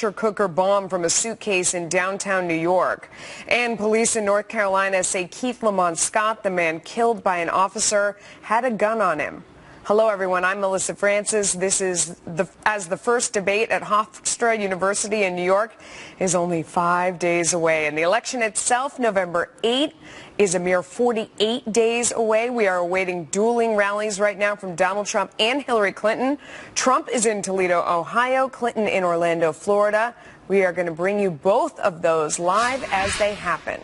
pressure cooker bomb from a suitcase in downtown New York. And police in North Carolina say Keith Lamont Scott, the man killed by an officer, had a gun on him. Hello, everyone. I'm Melissa Francis. This is as the first debate at Hofstra University in New York is only 5 days away. And the election itself, November 8, is a mere 48 days away. We are awaiting dueling rallies right now from Donald Trump and Hillary Clinton. Trump is in Toledo, Ohio, Clinton in Orlando, Florida. We are going to bring you both of those live as they happen.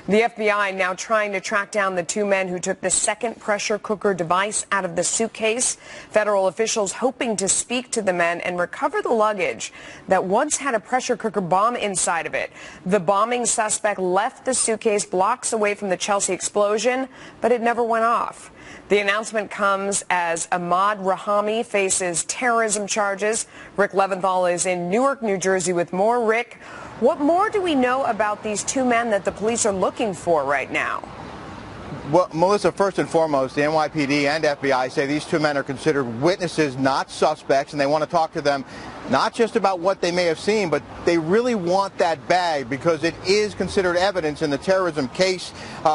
The FBI now trying to track down the two men who took the second pressure cooker device out of the suitcase. Federal officials hoping to speak to the men and recover the luggage that once had a pressure cooker bomb inside of it. The bombing suspect left the suitcase blocks away from the Chelsea explosion, but it never went off. The announcement comes as Ahmaud Rahami faces terrorism charges. Rick Leventhal is in Newark, New Jersey with more. Rick, what more do we know about these two men that the police are looking for right now? Well, Melissa, first and foremost, the NYPD and FBI say these two men are considered witnesses, not suspects, and they want to talk to them not just about what they may have seen, but they really want that bag because it is considered evidence in the terrorism case.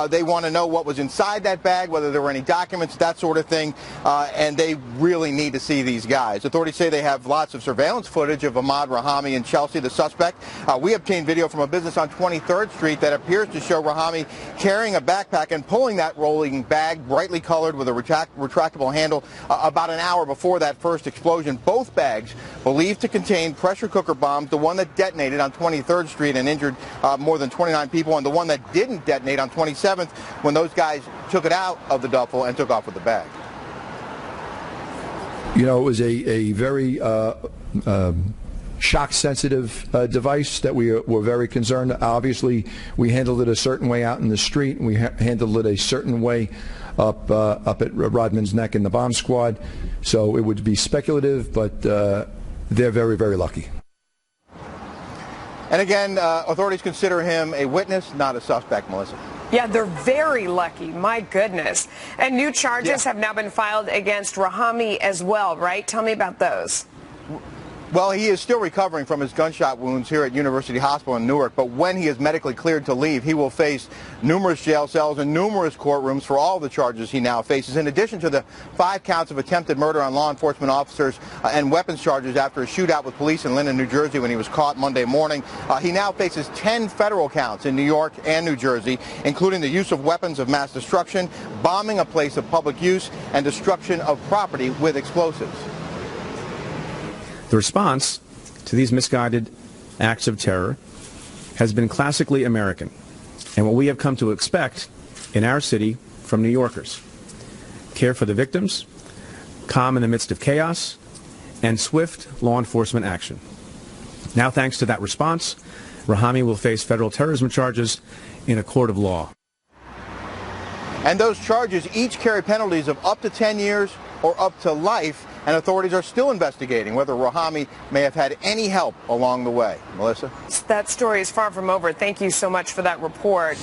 They want to know what was inside that bag, whether there were any documents, that sort of thing, and they really need to see these guys. Authorities say they have lots of surveillance footage of Ahmaud Rahami and Chelsea, the suspect. We obtained video from a business on 23rd Street that appears to show Rahami carrying a backpack and pulling that rolling bag, brightly colored with a retractable handle, about an hour before that first explosion. Both bags believed to contain pressure cooker bombs, the one that detonated on 23rd Street and injured more than 29 people, and the one that didn't detonate on 27th when those guys took it out of the duffel and took off with the bag. You know, it was a very shock-sensitive device that we were very concerned. Obviously, we handled it a certain way out in the street, and we handled it a certain way up at Rodman's Neck in the bomb squad. So it would be speculative, but they're very, very lucky. And again, authorities consider him a witness, not a suspect, Melissa. Yeah, they're very lucky. My goodness. And new charges have now been filed against Rahami as well, right? Tell me about those. Well, he is still recovering from his gunshot wounds here at University Hospital in Newark, but when he is medically cleared to leave, he will face numerous jail cells and numerous courtrooms for all the charges he now faces, in addition to the 5 counts of attempted murder on law enforcement officers and weapons charges after a shootout with police in Linden, New Jersey when he was caught Monday morning. He now faces 10 federal counts in New York and New Jersey, including the use of weapons of mass destruction, bombing a place of public use, and destruction of property with explosives. The response to these misguided acts of terror has been classically American, and what we have come to expect in our city from New Yorkers: care for the victims, calm in the midst of chaos, and swift law enforcement action. Now, thanks to that response, Rahami will face federal terrorism charges in a court of law. And those charges each carry penalties of up to 10 years or up to life, and authorities are still investigating whether Rahami may have had any help along the way. Melissa? That story is far from over. Thank you so much for that report.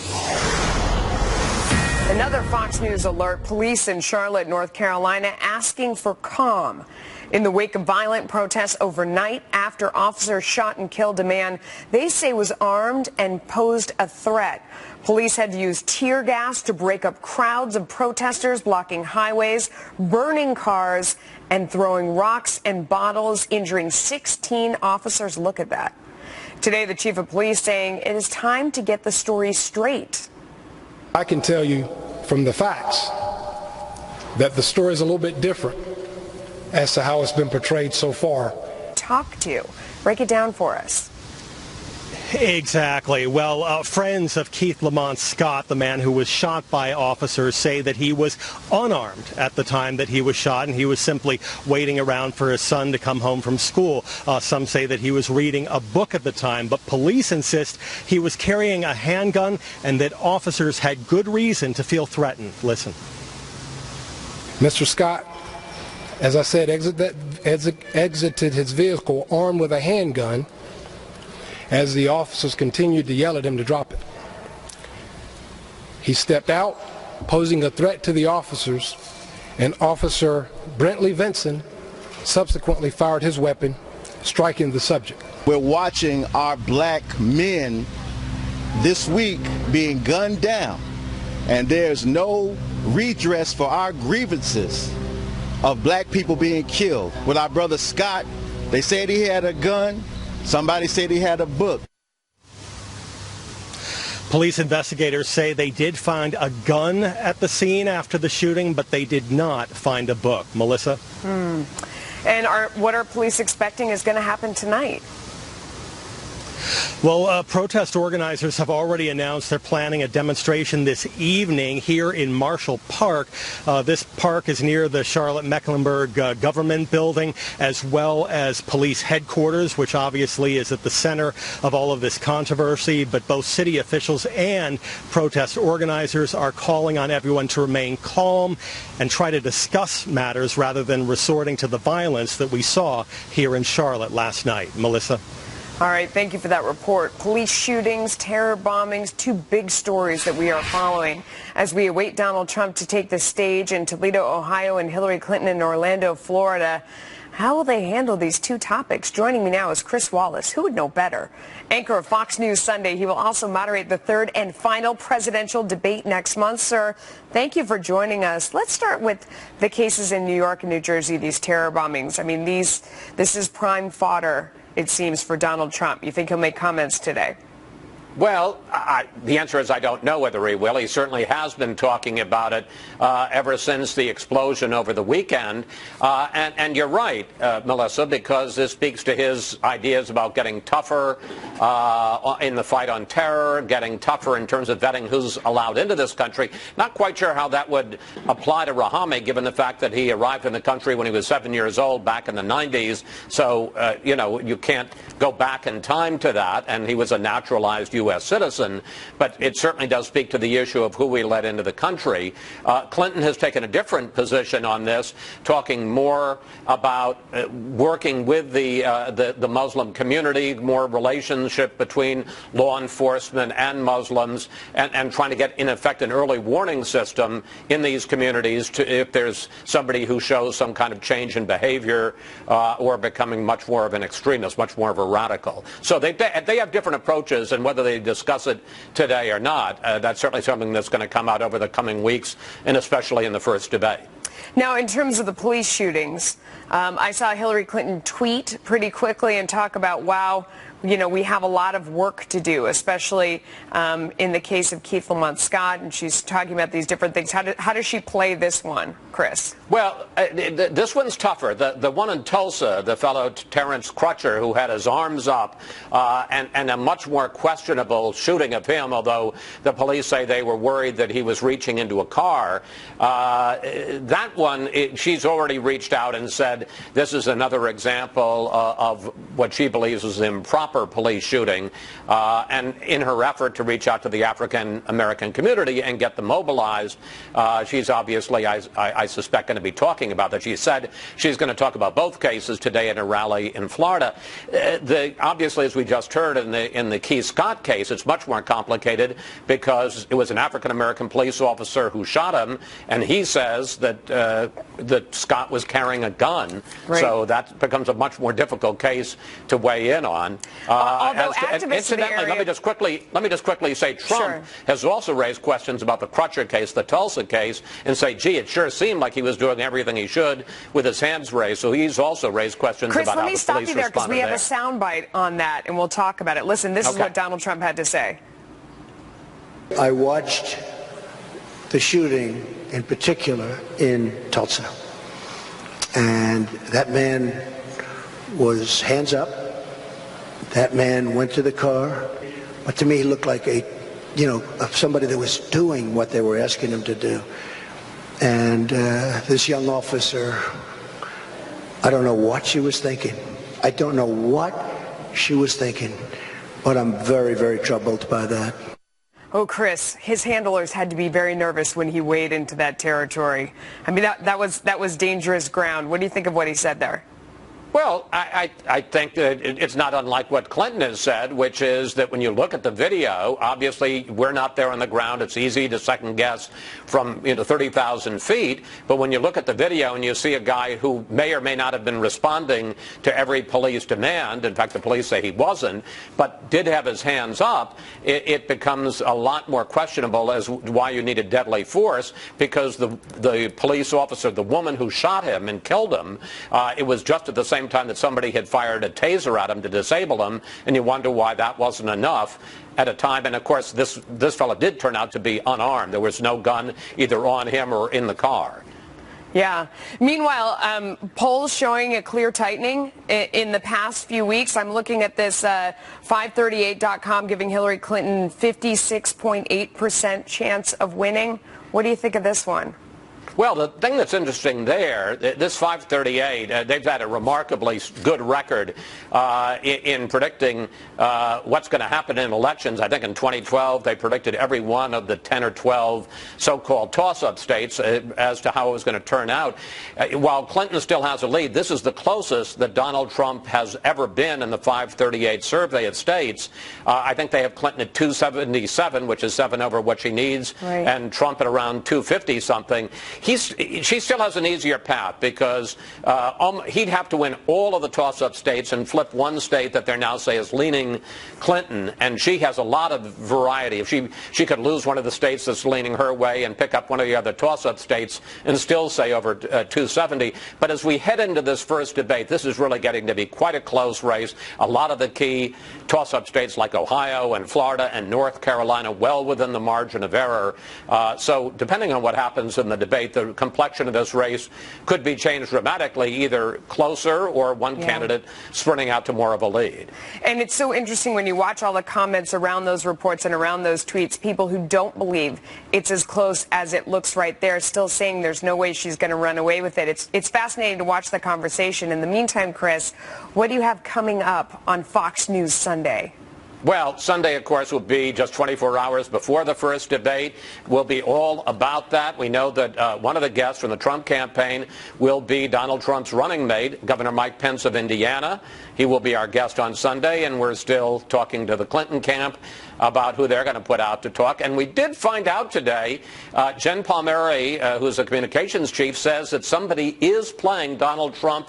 Another Fox News alert: police in Charlotte, North Carolina asking for calm in the wake of violent protests overnight after officers shot and killed a man they say was armed and posed a threat. Police had to use tear gas to break up crowds of protesters blocking highways, burning cars, and throwing rocks and bottles, injuring 16 officers. Look at that. Today, the chief of police saying it is time to get the story straight. I can tell you from the facts that the story is a little bit different as to how it's been portrayed so far. Talk to. Break it down for us. Exactly. Well, friends of Keith Lamont Scott, the man who was shot by officers, say that he was unarmed at the time that he was shot, and he was simply waiting around for his son to come home from school. Some say that he was reading a book at the time, but police insist he was carrying a handgun and that officers had good reason to feel threatened. Listen. Mr. Scott, as I said, exited his vehicle armed with a handgun as the officers continued to yell at him to drop it. He stepped out, posing a threat to the officers, and Officer Brentley Vinson subsequently fired his weapon striking the subject. We're watching our black men this week being gunned down, and there's no redress for our grievances of black people being killed. With our brother Scott, they said he had a gun. Somebody said he had a book. Police investigators say they did find a gun at the scene after the shooting, but they did not find a book. Melissa? And what are police expecting is going to happen tonight? Well, protest organizers have already announced they're planning a demonstration this evening here in Marshall Park. This park is near the Charlotte-Mecklenburg government building, as well as police headquarters, which obviously is at the center of all of this controversy. But both city officials and protest organizers are calling on everyone to remain calm and try to discuss matters rather than resorting to the violence that we saw here in Charlotte last night. Melissa? All right, thank you for that report. Police shootings, terror bombings, two big stories that we are following as we await Donald Trump to take the stage in Toledo, Ohio, and Hillary Clinton in Orlando, Florida. How will they handle these two topics? Joining me now is Chris Wallace. Who would know better? Anchor of Fox News Sunday. He will also moderate the third and final presidential debate next month. Sir, thank you for joining us. Let's start with the cases in New York and New Jersey, these terror bombings. I mean, this is prime fodder, it seems, for Donald Trump. You think he'll make comments today? Well, the answer is I don't know whether he will. He certainly has been talking about it ever since the explosion over the weekend. And you're right, Melissa, because this speaks to his ideas about getting tougher in the fight on terror, getting tougher in terms of vetting who's allowed into this country. Not quite sure how that would apply to Rahami, given the fact that he arrived in the country when he was 7 years old back in the 90s. So, you can't go back in time to that, and he was a naturalized U.S. citizen, but it certainly does speak to the issue of who we let into the country. Clinton has taken a different position on this, talking more about working with the Muslim community, more relationship between law enforcement and Muslims, and trying to get, in effect, an early warning system in these communities if there's somebody who shows some kind of change in behavior or becoming much more of an extremist, much more of a radical. So they have different approaches, and whether they discuss it today or not, that's certainly something that's going to come out over the coming weeks, and especially in the first debate. Now, in terms of the police shootings, I saw Hillary Clinton tweet pretty quickly and talk about, wow, we have a lot of work to do, especially in the case of Keith Lamont Scott, and she's talking about these different things. How does she play this one, Chris? Well, this one's tougher. The one in Tulsa, the fellow Terrence Crutcher, who had his arms up, and a much more questionable shooting of him, although the police say they were worried that he was reaching into a car. That one, she's already reached out and said this is another example of what she believes is improper police shooting, and in her effort to reach out to the African American community and get them mobilized, she's obviously, I suspect, going to be talking about that. She said she's going to talk about both cases today at a rally in Florida. Obviously, as we just heard in the Keith Scott case, it's much more complicated because it was an African American police officer who shot him, and he says that Scott was carrying a gun. Right. So that becomes a much more difficult case to weigh in on. Incidentally, let me just quickly say Trump has also raised questions about the Crutcher case, the Tulsa case, and say, gee, it sure seemed like he was doing everything he should with his hands raised. So he's also raised questions about how the police responded there. Chris, let me stop you there because we have a soundbite on that, and we'll talk about it. Listen, this is what Donald Trump had to say. I watched the shooting in particular in Tulsa, and that man was hands up. That man went to the car, but to me he looked like somebody that was doing what they were asking him to do. And this young officer, I don't know what she was thinking. I don't know what she was thinking, but I'm very, very troubled by that. Oh, Chris, his handlers had to be very nervous when he waded into that territory. I mean, that was dangerous ground. What do you think of what he said there? Well, I think that it's not unlike what Clinton has said, which is that when you look at the video, obviously we're not there on the ground. It's easy to second guess from 30,000 feet. But when you look at the video and you see a guy who may or may not have been responding to every police demand, in fact the police say he wasn't, but did have his hands up, it becomes a lot more questionable as why you needed deadly force, because the police officer, the woman who shot him and killed him, it was just at the same time that somebody had fired a taser at him to disable him, and you wonder why that wasn't enough at a time. And of course this fellow did turn out to be unarmed. There was no gun either on him or in the car. Yeah. Meanwhile, polls showing a clear tightening in the past few weeks. I'm looking at this 538.com giving Hillary Clinton 56.8% chance of winning. What do you think of this one? Well, the thing that's interesting there, this 538, they've had a remarkably good record in predicting what's going to happen in elections. I think in 2012 they predicted every one of the 10 or 12 so-called toss-up states as to how it was going to turn out. While Clinton still has a lead, this is the closest that Donald Trump has ever been in the 538 survey of states. I think they have Clinton at 277, which is 7 over what she needs, right, and Trump at around 250-something. She still has an easier path because he'd have to win all of the toss-up states and flip one state that they now say is leaning Clinton, and she has a lot of variety. If she could lose one of the states that's leaning her way and pick up one of the other toss-up states and still say over 270. But as we head into this first debate, this is really getting to be quite a close race. A lot of the key toss-up states like Ohio and Florida and North Carolina well within the margin of error. So depending on what happens in the debate, the complexion of this race could be changed dramatically, either closer or one candidate sprinting out to more of a lead. And it's so interesting when you watch all the comments around those reports and around those tweets, people who don't believe it's as close as it looks right there, still saying there's no way she's going to run away with it. It's fascinating to watch the conversation. In the meantime, Chris, what do you have coming up on Fox News Sunday? Well, Sunday, of course, will be just 24 hours before the first debate. We'll be all about that. We know that one of the guests from the Trump campaign will be Donald Trump's running mate, Governor Mike Pence of Indiana. He will be our guest on Sunday, and we're still talking to the Clinton camp about who they're going to put out to talk. And we did find out today, Jen Palmieri, who's a communications chief, says that somebody is playing Donald Trump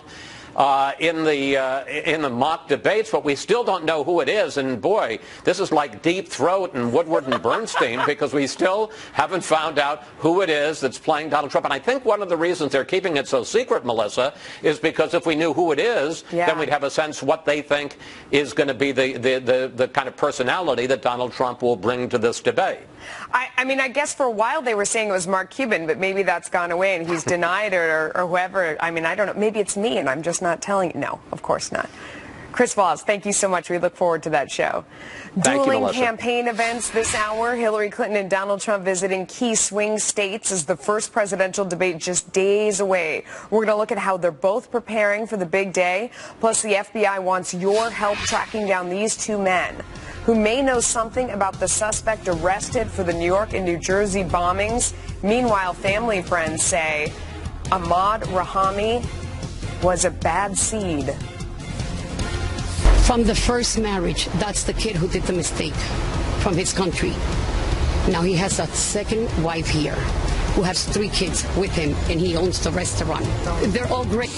in the mock debates, but we still don't know who it is. And boy, this is like Deep Throat and Woodward and Bernstein, because we still haven't found out who it is that's playing Donald Trump. And I think one of the reasons they're keeping it so secret, Melissa, is because if we knew who it is, then we'd have a sense what they think is going to be the kind of personality that Donald Trump will bring to this debate. I mean, I guess for a while they were saying it was Mark Cuban, but maybe that's gone away and he's denied it, or whoever. I mean, I don't know. Maybe it's me and I'm just not telling you. No, of course not. Chris Voss, thank you so much. We look forward to that show. Dueling campaign events this hour. Hillary Clinton and Donald Trump visiting key swing states as the first presidential debate just days away. We're going to look at how they're both preparing for the big day. Plus, the FBI wants your help tracking down these two men who may know something about the suspect arrested for the New York and New Jersey bombings. Meanwhile, family friends say Ahmaud Rahami was a bad seed. From the first marriage, that's the kid who did the mistake from his country. Now he has a second wife here who has 3 kids with him, and he owns the restaurant. They're all great.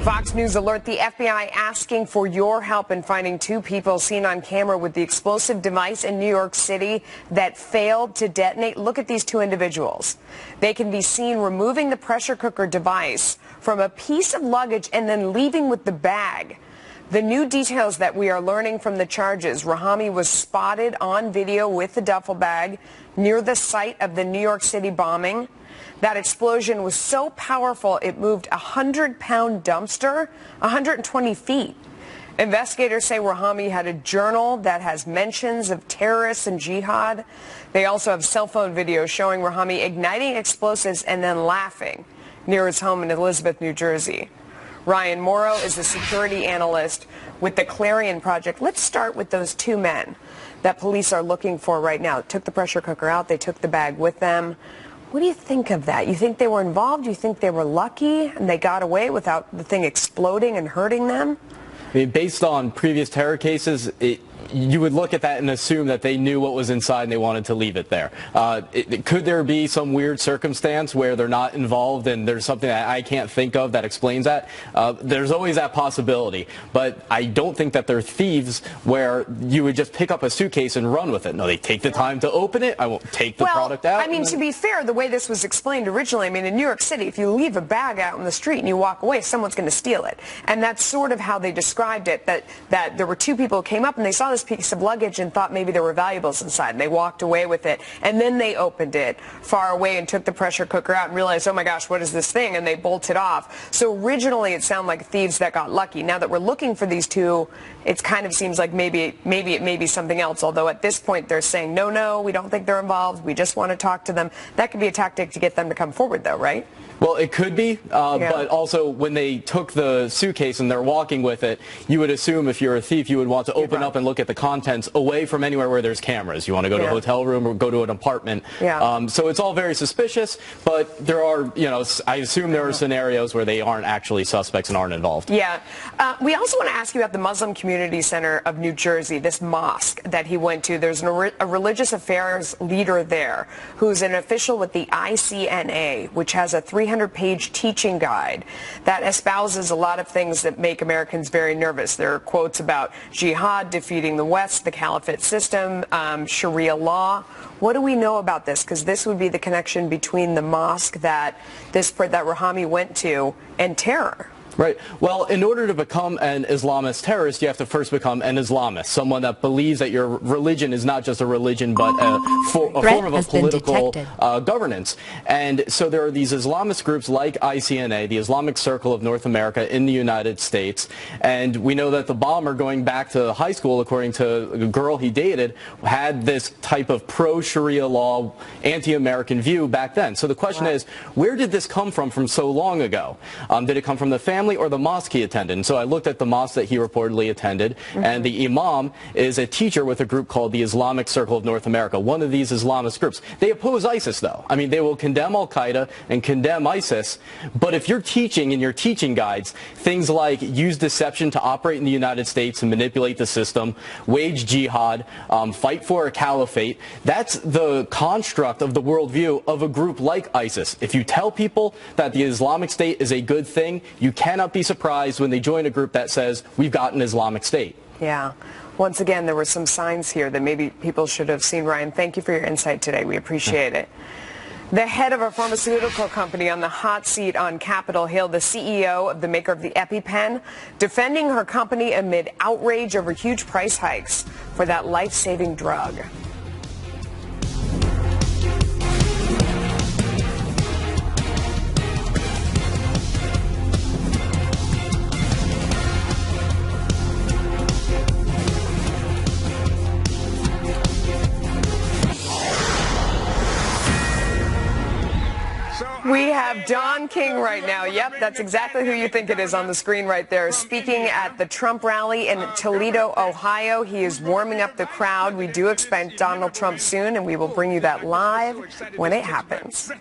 Fox News alert, the FBI asking for your help in finding 2 people seen on camera with the explosive device in New York City that failed to detonate. Look at these 2 individuals. They can be seen removing the pressure cooker device from a piece of luggage and then leaving with the bag. The new details that we are learning from the charges: Rahami was spotted on video with the duffel bag near the site of the New York City bombing. That explosion was so powerful it moved a 100-pound dumpster 120 feet. Investigators say Rahami had a journal that has mentions of terrorists and jihad. They also have cell phone video showing Rahami igniting explosives and then laughing near his home in Elizabeth, New Jersey. Ryan Morrow is a security analyst with the Clarion Project. Let's start with those 2 men that police are looking for right now. Took the pressure cooker out. They took the bag with them. What do you think of that? You think they were involved? You think they were lucky and they got away without the thing exploding and hurting them? I mean, based on previous terror cases, you would look at that and assume that they knew what was inside and they wanted to leave it there. Could there be some weird circumstance where they're not involved and there's something that I can't think of that explains that? There's always that possibility. But I don't think that they're thieves where you would just pick up a suitcase and run with it. No, they take the time to open it. I won't take the product out. I mean, to be fair, the way this was explained originally, I mean, in New York City, if you leave a bag out in the street and you walk away, someone's going to steal it. And that's sort of how they described it, that there were two people who came up and they saw this piece of luggage and thought maybe there were valuables inside, and they walked away with it, and then they opened it far away and took the pressure cooker out and realized, oh my gosh, what is this thing, and they bolted off. So originally it sounded like thieves that got lucky. Now that we're looking for these two, it kind of seems like maybe it may be something else, although at this point they're saying, no, we don't think they're involved, we just want to talk to them. That could be a tactic to get them to come forward though, right? Well, it could be, but also when they took the suitcase and they're walking with it, you would assume if you're a thief, you would want to open up and look at the contents away from anywhere where there's cameras. You want to go to a hotel room or go to an apartment. So it's all very suspicious, but there are, I assume there are scenarios where they aren't actually suspects and aren't involved. Yeah. We also want to ask you about the Muslim Community Center of New Jersey, this mosque that he went to. There's a religious affairs leader there who's an official with the ICNA, which has a 300-page teaching guide that espouses a lot of things that make Americans very nervous. There are quotes about jihad, defeating the West, the caliphate system, Sharia law. What do we know about this? Because this would be the connection between the mosque that Rahami went to and terror. Right. Well, in order to become an Islamist terrorist, you have to first become an Islamist, someone that believes that your religion is not just a religion, but a form of a political governance. And so there are these Islamist groups like ICNA, the Islamic Circle of North America in the United States. And we know that the bomber, going back to high school, according to a girl he dated, had this type of pro-Sharia law, anti-American view back then. So the question is, where did this come from so long ago? Did it come from the family or the mosque he attended? And so I looked at the mosque that he reportedly attended, and the imam is a teacher with a group called the Islamic Circle of North America, one of these Islamist groups. They oppose ISIS, though. I mean, they will condemn Al-Qaeda and condemn ISIS, but if you're teaching in your teaching guides things like use deception to operate in the United States and manipulate the system, wage jihad, fight for a caliphate, that's the construct of the worldview of a group like ISIS. If you tell people that the Islamic State is a good thing, you cannot be surprised when they join a group that says, we've got an Islamic State. Yeah. Once again, there were some signs here that maybe people should have seen. Ryan, thank you for your insight today. We appreciate it. The head of a pharmaceutical company on the hot seat on Capitol Hill, the CEO of the maker of the EpiPen, defending her company amid outrage over huge price hikes for that life-saving drug. We have Don King right now. Yep, that's exactly who you think it is on the screen right there. Speaking at the Trump rally in Toledo, Ohio. He is warming up the crowd. We do expect Donald Trump soon, and we will bring you that live when it happens.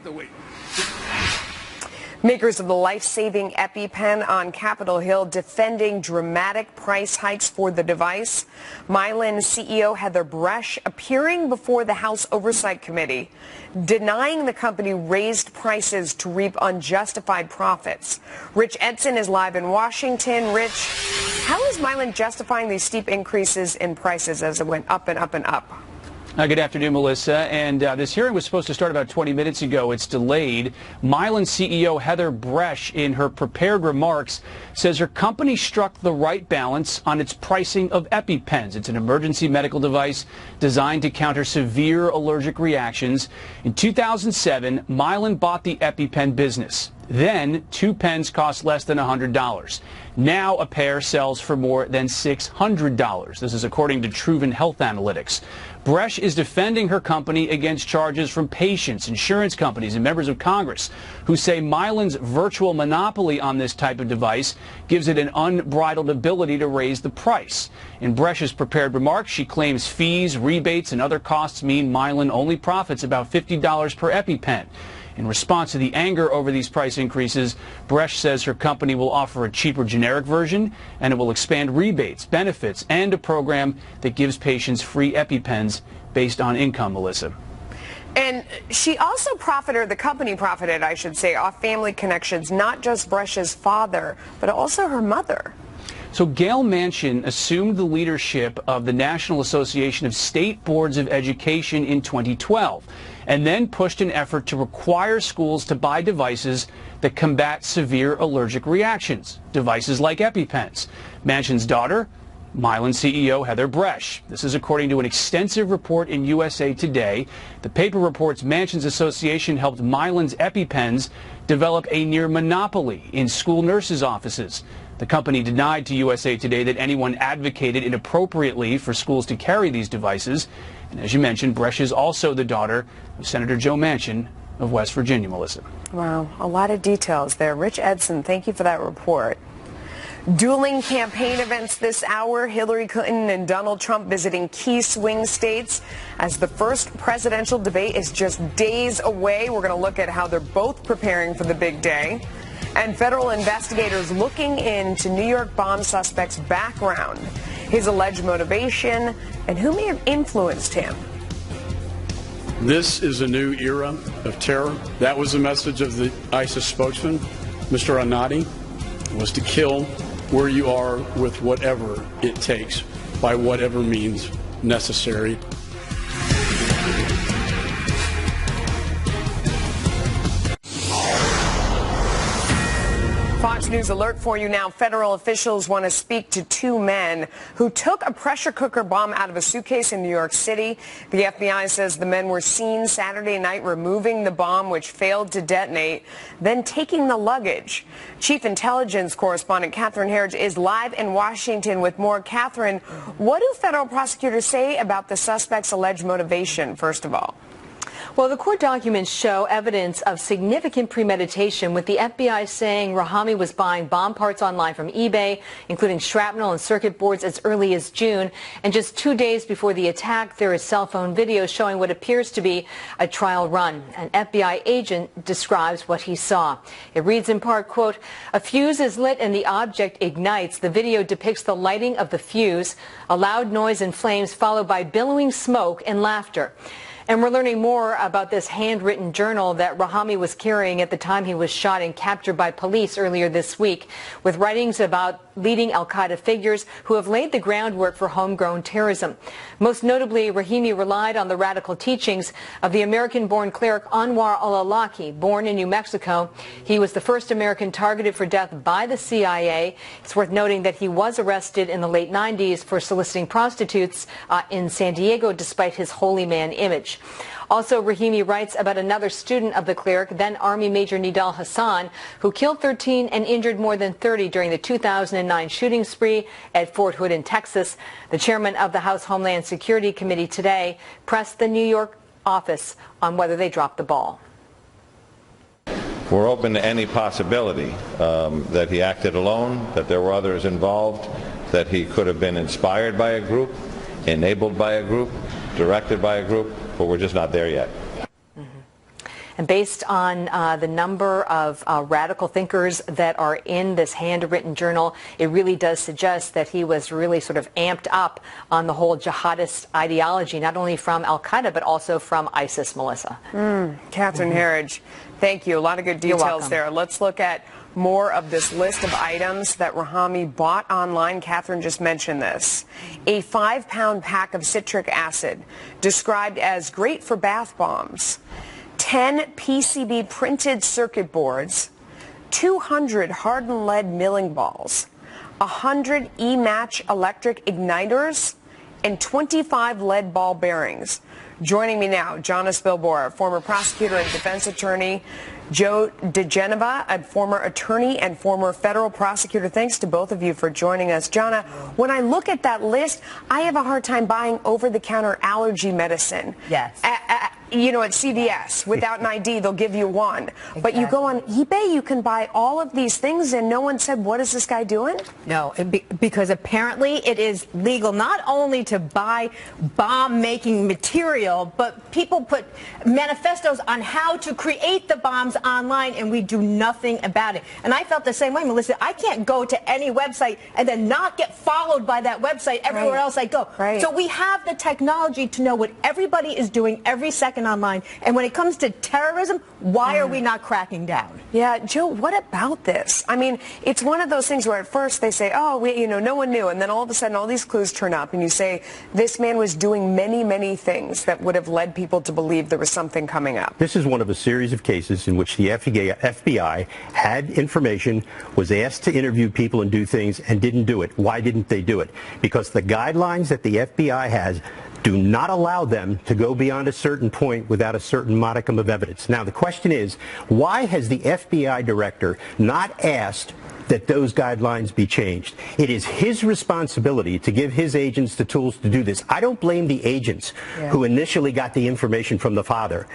Makers of the life-saving EpiPen on Capitol Hill defending dramatic price hikes for the device. Mylan CEO Heather Bresch appearing before the House Oversight Committee, denying the company raised prices to reap unjustified profits. Rich Edson is live in Washington. Rich, how is Mylan justifying these steep increases in prices as it went up and up and up? Good afternoon, Melissa. And this hearing was supposed to start about 20 minutes ago. It's delayed. Mylan CEO Heather Bresch, in her prepared remarks, says her company struck the right balance on its pricing of EpiPens. It's an emergency medical device designed to counter severe allergic reactions. In 2007, Mylan bought the EpiPen business. Then 2 pens cost less than $100. Now a pair sells for more than $600. This is according to Truven Health Analytics. Bresch is defending her company against charges from patients, insurance companies, and members of Congress who say Mylan's virtual monopoly on this type of device gives it an unbridled ability to raise the price. In Bresch's prepared remarks, she claims fees, rebates, and other costs mean Mylan only profits about $50 per EpiPen. In response to the anger over these price increases, Bresch says her company will offer a cheaper generic version, and it will expand rebates, benefits, and a program that gives patients free EpiPens based on income, Melissa. And she also profited, the company profited, I should say, off family connections, not just Bresch's father, but also her mother. So Gail Manchin assumed the leadership of the National Association of State Boards of Education in 2012 and then pushed an effort to require schools to buy devices that combat severe allergic reactions, devices like EpiPens. Manchin's daughter, Mylan CEO Heather Bresch. This is according to an extensive report in USA Today. The paper reports Manchin's association helped Mylan's EpiPens develop a near monopoly in school nurses' offices. The company denied to USA Today that anyone advocated inappropriately for schools to carry these devices. And as you mentioned, Bresch is also the daughter of Senator Joe Manchin of West Virginia, Melissa. Wow, a lot of details there. Rich Edson, thank you for that report. Dueling campaign events this hour. Hillary Clinton and Donald Trump visiting key swing states as the first presidential debate is just days away. We're going to look at how they're both preparing for the big day. And federal investigators looking into New York bomb suspect's background, his alleged motivation, and who may have influenced him. This is a new era of terror. That was the message of the ISIS spokesman, Mr. Anadi, was to kill where you are with whatever it takes, by whatever means necessary. Fox News alert for you now. Federal officials want to speak to 2 men who took a pressure cooker bomb out of a suitcase in New York City. The FBI says the men were seen Saturday night removing the bomb, which failed to detonate, then taking the luggage. Chief Intelligence Correspondent Catherine Herridge is live in Washington with more. Catherine, what do federal prosecutors say about the suspect's alleged motivation, first of all? Well, the court documents show evidence of significant premeditation, with the FBI saying Rahami was buying bomb parts online from eBay, including shrapnel and circuit boards, as early as June. And just 2 days before the attack, there is cell phone video showing what appears to be a trial run. An FBI agent describes what he saw. It reads in part, quote, "A fuse is lit and the object ignites. The video depicts the lighting of the fuse, a loud noise and flames followed by billowing smoke and laughter." And we're learning more about this handwritten journal that Rahami was carrying at the time he was shot and captured by police earlier this week, with writings about leading al-Qaeda figures who have laid the groundwork for homegrown terrorism. Most notably, Rahimi relied on the radical teachings of the American-born cleric Anwar al-Awlaki, born in New Mexico. He was the first American targeted for death by the CIA. It's worth noting that he was arrested in the late 90s for soliciting prostitutes in San Diego, despite his holy man image. Also, Rahimi writes about another student of the cleric, then Army Major Nidal Hassan, who killed 13 and injured more than 30 during the 2009 shooting spree at Fort Hood in Texas. The chairman of the House Homeland Security Committee today pressed the New York office on whether they dropped the ball. We're open to any possibility that he acted alone, that there were others involved, that he could have been inspired by a group, enabled by a group, directed by a group, but we're just not there yet. And based on the number of radical thinkers that are in this handwritten journal, it really does suggest that he was really sort of amped up on the whole jihadist ideology, not only from al-Qaeda, but also from ISIS, Melissa. Catherine Herridge, thank you. A lot of good details there. Let's look at more of this list of items that Rahami bought online. Catherine just mentioned this. A 5-pound pack of citric acid, described as great for bath bombs. 10 PCB printed circuit boards, 200 hardened lead milling balls, 100 E-match electric igniters, and 25 lead ball bearings. Joining me now, Jonas Bilbora, former prosecutor and defense attorney. Joe DeGeneva, a former attorney and former federal prosecutor. Thanks to both of you for joining us. Jana, when I look at that list, I have a hard time buying over-the-counter allergy medicine. Yes. You know, at CVS, without an ID, they'll give you one. Exactly. But you go on eBay, you can buy all of these things, and no one said, what is this guy doing? No, because apparently it is legal not only to buy bomb-making material, but people put manifestos on how to create the bombs online, and we do nothing about it. And I felt the same way, Melissa. I can't go to any website and then not get followed by that website everywhere else I go. Right. So we have the technology to know what everybody is doing every second online. And when it comes to terrorism, why are we not cracking down? Yeah, Joe, what about this? I mean, it's one of those things where at first they say, oh, no one knew. And then all of a sudden all these clues turn up and you say, this man was doing many, many things that would have led people to believe there was something coming up. This is one of a series of cases in which the FBI had information, was asked to interview people and do things, and didn't do it. Why didn't they do it? Because the guidelines that the FBI has do not allow them to go beyond a certain point without a certain modicum of evidence. Now, the question is, why has the FBI director not asked that those guidelines be changed? It is his responsibility to give his agents the tools to do this. I don't blame the agents who initially got the information from the father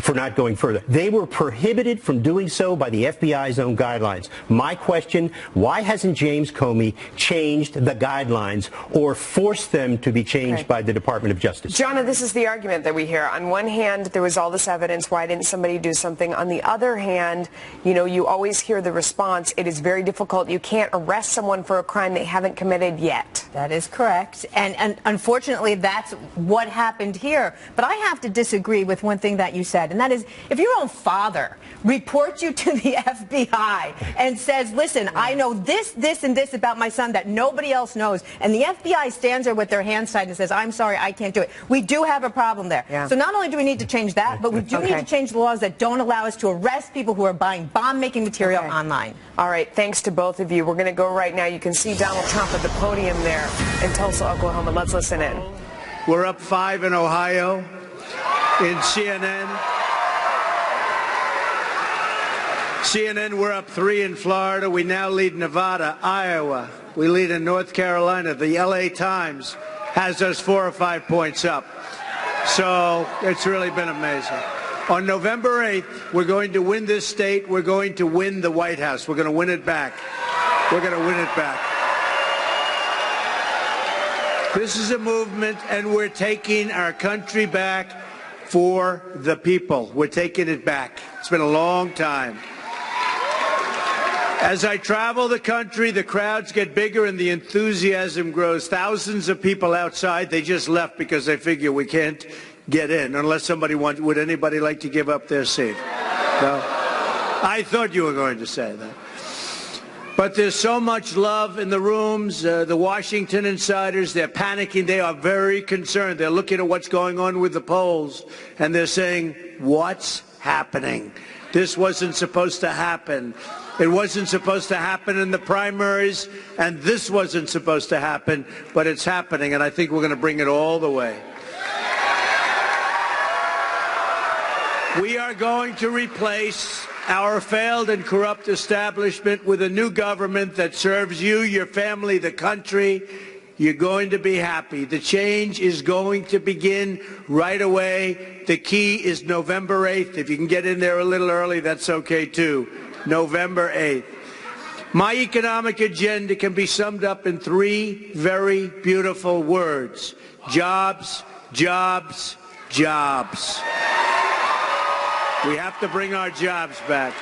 for not going further. They were prohibited from doing so by the FBI's own guidelines. My question, why hasn't James Comey changed the guidelines or forced them to be changed by the Department of Justice? Jana, this is the argument that we hear. On one hand, there was all this evidence. Why didn't somebody do something? On the other hand, you always hear the response. It is very difficult. You can't arrest someone for a crime they haven't committed yet. That is correct. And unfortunately, that's what happened here. But I have to disagree with one thing that you said, and that is, if your own father reports you to the FBI and says, listen, I know this, and this about my son that nobody else knows, and the FBI stands there with their hands tied and says, I'm sorry, I can't do it. We do have a problem there. So not only do we need to change that, but we do need to change the laws that don't allow us to arrest people who are buying bomb-making material online. All right, thanks to both of you. We're going to go right now. You can see Donald Trump at the podium there in Tulsa, Oklahoma. Let's listen in. We're up 5 in Ohio, in CNN. CNN, we're up 3 in Florida. We now lead Nevada, Iowa. We lead in North Carolina. The LA Times has us 4 or 5 points up. So it's really been amazing. On November 8th, we're going to win this state. We're going to win the White House. We're going to win it back. We're going to win it back. This is a movement, and we're taking our country back for the people. We're taking it back. It's been a long time. As I travel the country, the crowds get bigger and the enthusiasm grows. Thousands of people outside, they just left because they figure we can't get in unless somebody wants. Would anybody like to give up their seat? No? I thought you were going to say that. But there's so much love in the rooms. The Washington insiders, they're panicking. They are very concerned. They're looking at what's going on with the polls, and they're saying, what's happening? This wasn't supposed to happen. It wasn't supposed to happen in the primaries, and this wasn't supposed to happen, but it's happening, and I think we're going to bring it all the way. We are going to replace our failed and corrupt establishment with a new government that serves you, your family, the country. You're going to be happy. The change is going to begin right away. The key is November 8th. If you can get in there a little early, that's okay too. November 8th. My economic agenda can be summed up in 3 very beautiful words. Jobs, jobs, jobs. We have to bring our jobs back.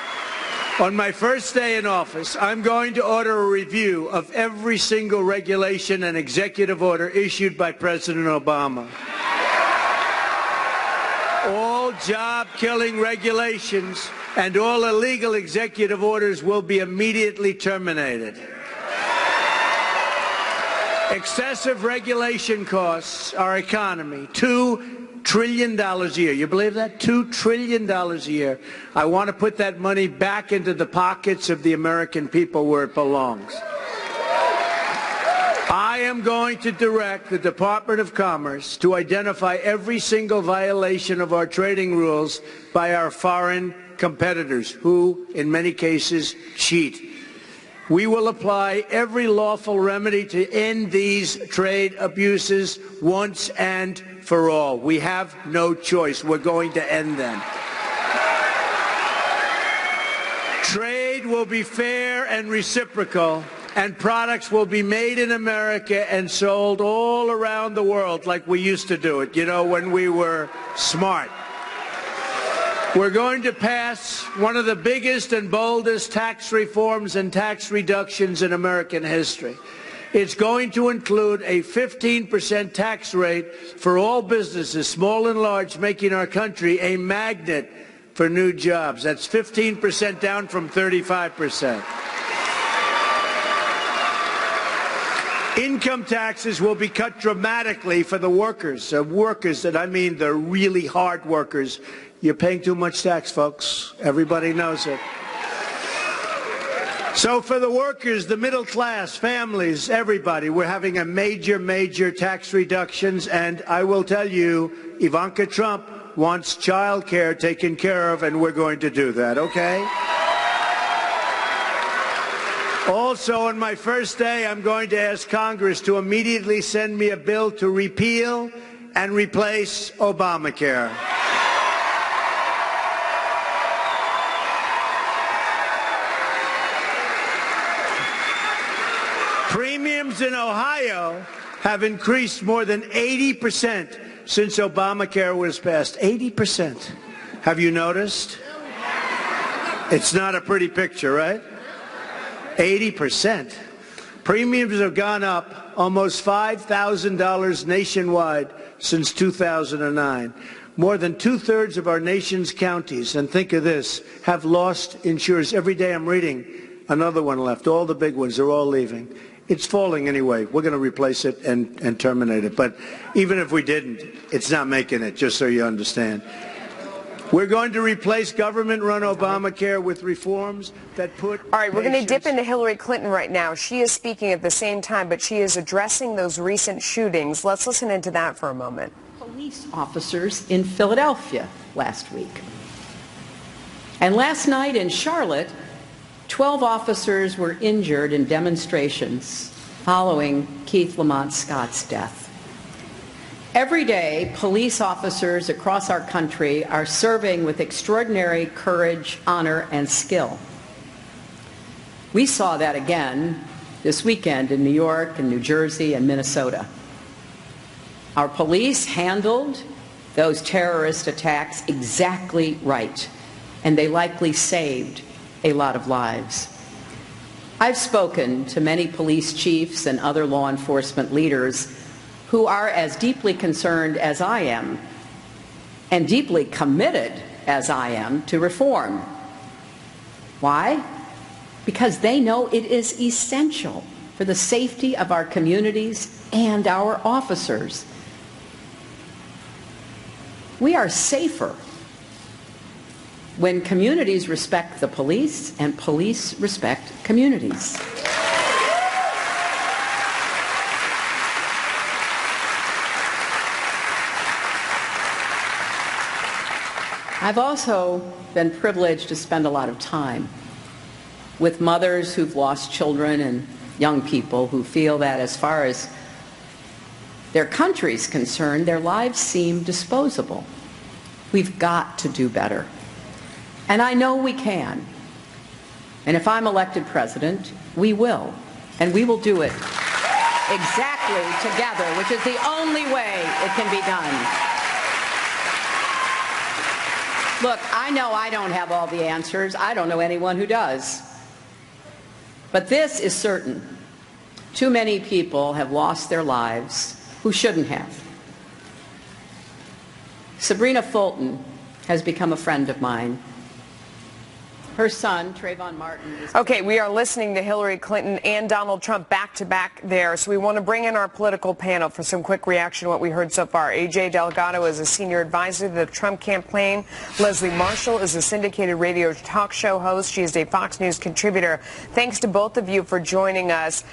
On my first day in office, I'm going to order a review of every single regulation and executive order issued by President Obama. All job-killing regulations and all illegal executive orders will be immediately terminated. Excessive regulation costs our economy $2 trillion a year. You believe that? $2 trillion a year. I want to put that money back into the pockets of the American people where it belongs. I am going to direct the Department of Commerce to identify every single violation of our trading rules by our foreign competitors who, in many cases, cheat. We will apply every lawful remedy to end these trade abuses once and for all. We have no choice. We're going to end them. Trade will be fair and reciprocal, and products will be made in America and sold all around the world like we used to do it, you know, when we were smart. We're going to pass one of the biggest and boldest tax reforms and tax reductions in American history. It's going to include a 15% tax rate for all businesses, small and large, making our country a magnet for new jobs. That's 15% down from 35%. Income taxes will be cut dramatically for the workers. Workers, that I mean the really hard workers. You're paying too much tax, folks. Everybody knows it. So for the workers, the middle class, families, everybody, we're having a major tax reductions. And I will tell you, Ivanka Trump wants child care taken care of, and we're going to do that, okay? Also, on my first day, I'm going to ask Congress to immediately send me a bill to repeal and replace Obamacare. Premiums in Ohio have increased more than 80% since Obamacare was passed. 80%. Have you noticed? It's not a pretty picture, right? 80%. Premiums have gone up almost $5,000 nationwide since 2009. More than two-thirds of our nation's counties, and think of this, have lost insurers. Every day I'm reading another one left. All the big ones are all leaving. It's falling anyway. We're going to replace it and terminate it. But even if we didn't, it's not making it, just so you understand. We're going to replace government-run Obamacare with reforms that put... All right, we're going to dip into Hillary Clinton right now. She is speaking at the same time, but she is addressing those recent shootings. Let's listen into that for a moment. Police officers in Philadelphia last week. And last night in Charlotte, 12 officers were injured in demonstrations following Keith Lamont Scott's death. Every day, police officers across our country are serving with extraordinary courage, honor, and skill. We saw that again this weekend in New York and New Jersey and Minnesota. Our police handled those terrorist attacks exactly right, and they likely saved a lot of lives. I've spoken to many police chiefs and other law enforcement leaders who are as deeply concerned as I am and deeply committed as I am to reform. Why? Because they know it is essential for the safety of our communities and our officers. We are safer when communities respect the police and police respect communities. I've also been privileged to spend a lot of time with mothers who've lost children and young people who feel that as far as their country's concerned, their lives seem disposable. We've got to do better. And I know we can. And if I'm elected president, we will. And we will do it exactly together, which is the only way it can be done. Look, I know I don't have all the answers. I don't know anyone who does. But this is certain. Too many people have lost their lives who shouldn't have. Sabrina Fulton has become a friend of mine. Her son, Trayvon Martin. Okay, we are listening to Hillary Clinton and Donald Trump back to back there. So we want to bring in our political panel for some quick reaction to what we heard so far. AJ Delgado is a senior advisor to the Trump campaign. Leslie Marshall is a syndicated radio talk show host. She is a Fox News contributor. Thanks to both of you for joining us.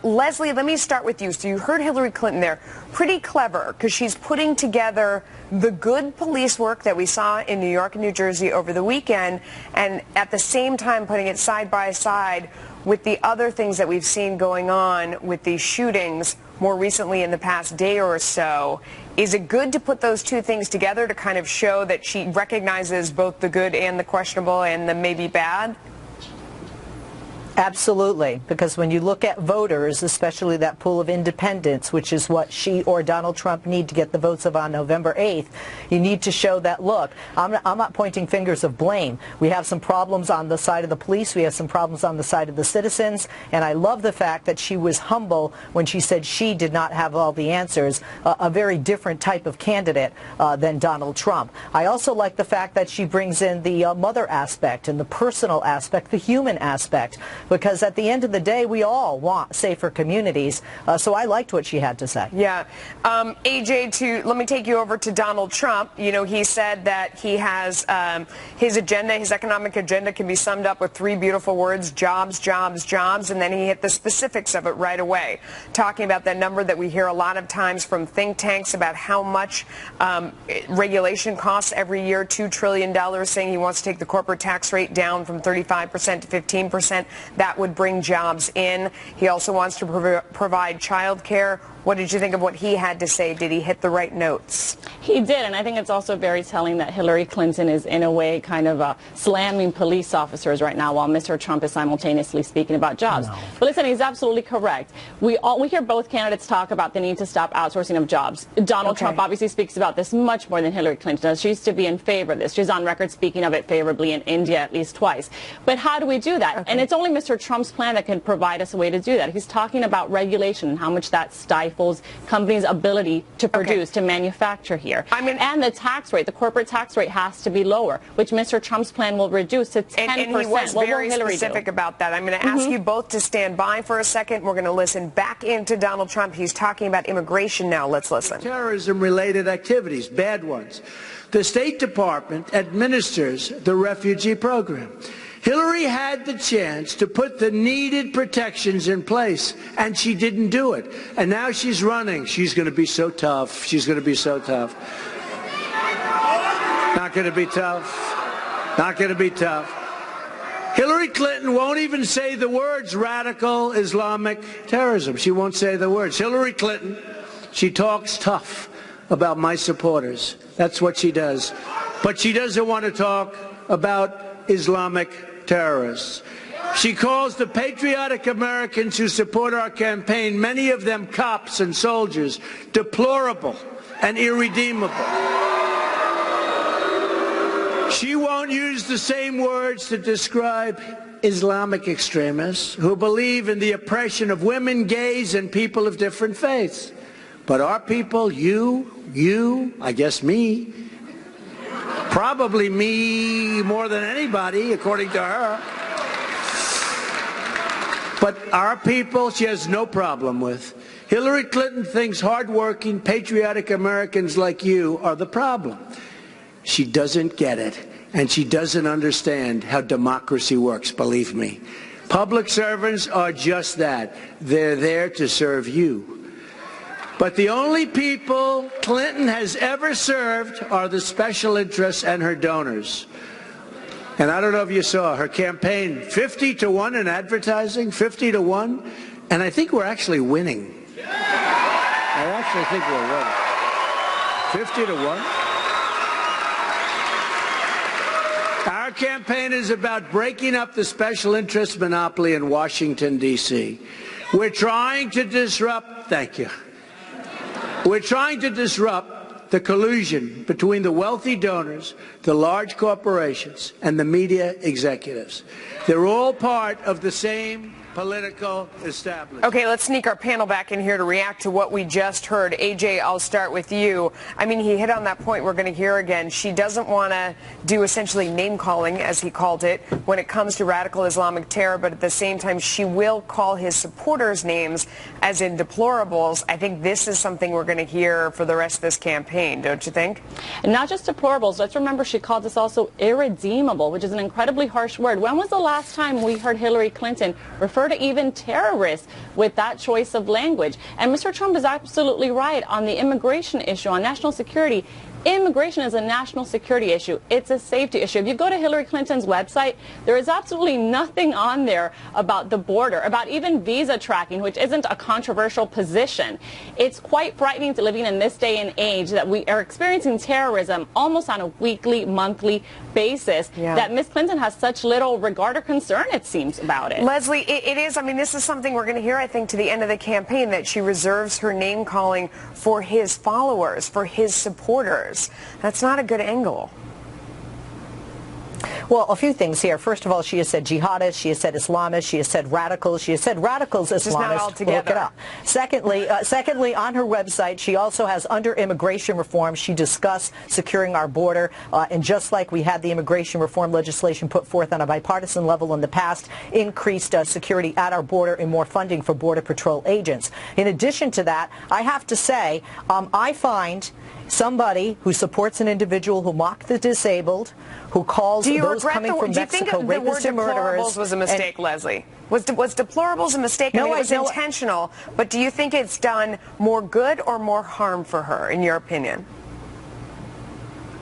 Leslie, let me start with you. So you heard Hillary Clinton there. Pretty clever, because she's putting together the good police work that we saw in New York and New Jersey over the weekend, and at the same time putting it side by side with the other things that we've seen going on with these shootings more recently in the past day or so. Is it good to put those two things together to kind of show that she recognizes both the good and the questionable and the maybe bad? Absolutely, because when you look at voters, especially that pool of independents, which is what she or Donald Trump need to get the votes of on November 8th, you need to show that, look, I'm not pointing fingers of blame. We have some problems on the side of the police. We have some problems on the side of the citizens. And I love the fact that she was humble when she said she did not have all the answers, a very different type of candidate than Donald Trump. I also like the fact that she brings in the mother aspect and the personal aspect, the human aspect, because at the end of the day, we all want safer communities. So I liked what she had to say. Yeah. AJ, let me take you over to Donald Trump. You know, he said that he has his agenda, his economic agenda can be summed up with three beautiful words: jobs, jobs, jobs. And then he hit the specifics of it right away, talking about that number that we hear a lot of times from think tanks about how much regulation costs every year, $2 trillion, saying he wants to take the corporate tax rate down from 35% to 15%. That would bring jobs in. He also wants to provide child care. What did you think of what he had to say? Did he hit the right notes? He did, and I think it's also very telling that Hillary Clinton is, in a way, kind of slamming police officers right now while Mr. Trump is simultaneously speaking about jobs. No. But listen, he's absolutely correct. We hear both candidates talk about the need to stop outsourcing of jobs. Donald Trump obviously speaks about this much more than Hillary Clinton does. She used to be in favor of this. She's on record speaking of it favorably in India at least twice. But how do we do that? And it's only Mr. Trump's plan that can provide us a way to do that. He's talking about regulation and how much that stifles companies' ability to produce, to manufacture here. And the tax rate, the corporate tax rate has to be lower, which Mr. Trump's plan will reduce to 10%. And he was very specific about that. I'm going to ask you both to stand by for a second. We're going to listen back into Donald Trump. He's talking about immigration now. Let's listen. Terrorism-related activities, bad ones. The State Department administers the refugee program. Hillary had the chance to put the needed protections in place, and she didn't do it. And now she's running. She's going to be so tough. She's going to be so tough. Not going to be tough. Not going to be tough. Hillary Clinton won't even say the words radical Islamic terrorism. She won't say the words. Hillary Clinton, she talks tough about my supporters. That's what she does. But she doesn't want to talk about Islamic terrorists. She calls the patriotic Americans who support our campaign, many of them cops and soldiers, deplorable and irredeemable. She won't use the same words to describe Islamic extremists who believe in the oppression of women, gays, and people of different faiths. But our people, you, I guess me, probably me more than anybody, according to her. But our people, she has no problem with. Hillary Clinton thinks hardworking, patriotic Americans like you are the problem. She doesn't get it, and she doesn't understand how democracy works, believe me. Public servants are just that. They're there to serve you. But the only people Clinton has ever served are the special interests and her donors. And I don't know if you saw her campaign, 50-1 in advertising, 50-1, and I think we're actually winning. I actually think we're winning. 50-1. Our campaign is about breaking up the special interest monopoly in Washington, D.C. We're trying to disrupt, thank you. We're trying to disrupt the collusion between the wealthy donors, the large corporations, and the media executives. They're all part of the same political establishment. Okay, let's sneak our panel back in here to react to what we just heard. AJ, I'll start with you. I mean, he hit on that point we're going to hear again. She doesn't want to do essentially name-calling, as he called it, when it comes to radical Islamic terror, but at the same time, she will call his supporters names, as in deplorables. I think this is something we're going to hear for the rest of this campaign, don't you think? And not just deplorables. Let's remember she called this also irredeemable, which is an incredibly harsh word. When was the last time we heard Hillary Clinton refer to even terrorists with that choice of language? And Mr. Trump is absolutely right on the immigration issue, on national security. Immigration is a national security issue. It's a safety issue. If you go to Hillary Clinton's website, there is absolutely nothing on there about the border, about even visa tracking, which isn't a controversial position. It's quite frightening to living in this day and age that we are experiencing terrorism almost on a weekly, monthly basis, that Ms. Clinton has such little regard or concern, it seems, about it. Leslie, it is, I mean, this is something we're going to hear, I think, to the end of the campaign, that she reserves her name calling for his followers, for his supporters. That's not a good angle. Well, a few things here. First of all, she has said jihadists, she has said Islamists, she has said radicals, she has said radicals, Islamists. Look it up. Secondly, on her website, she also has, under immigration reform, she discussed securing our border, and just like we had the immigration reform legislation put forth on a bipartisan level in the past, increased security at our border and more funding for Border Patrol agents. In addition to that, I have to say, I find somebody who supports an individual who mocked the disabled, who calls those coming from Mexico rapists and murderers. Deplorables was a mistake, Leslie? Was deplorables a mistake? I mean, it was intentional, but do you think it's done more good or more harm for her, in your opinion?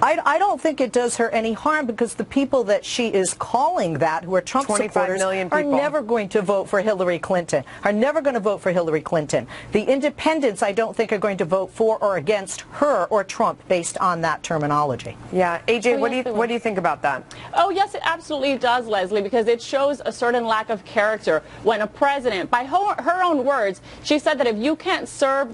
I don't think it does her any harm, because the people that she is calling that, who are Trump supporters, are never going to vote for Hillary Clinton, are never going to vote for Hillary Clinton. The independents, I don't think, are going to vote for or against her or Trump based on that terminology. Yeah. AJ, what do you think about that? Oh, yes, it absolutely does, Leslie, because it shows a certain lack of character when a president, by her own words, she said that if you can't serve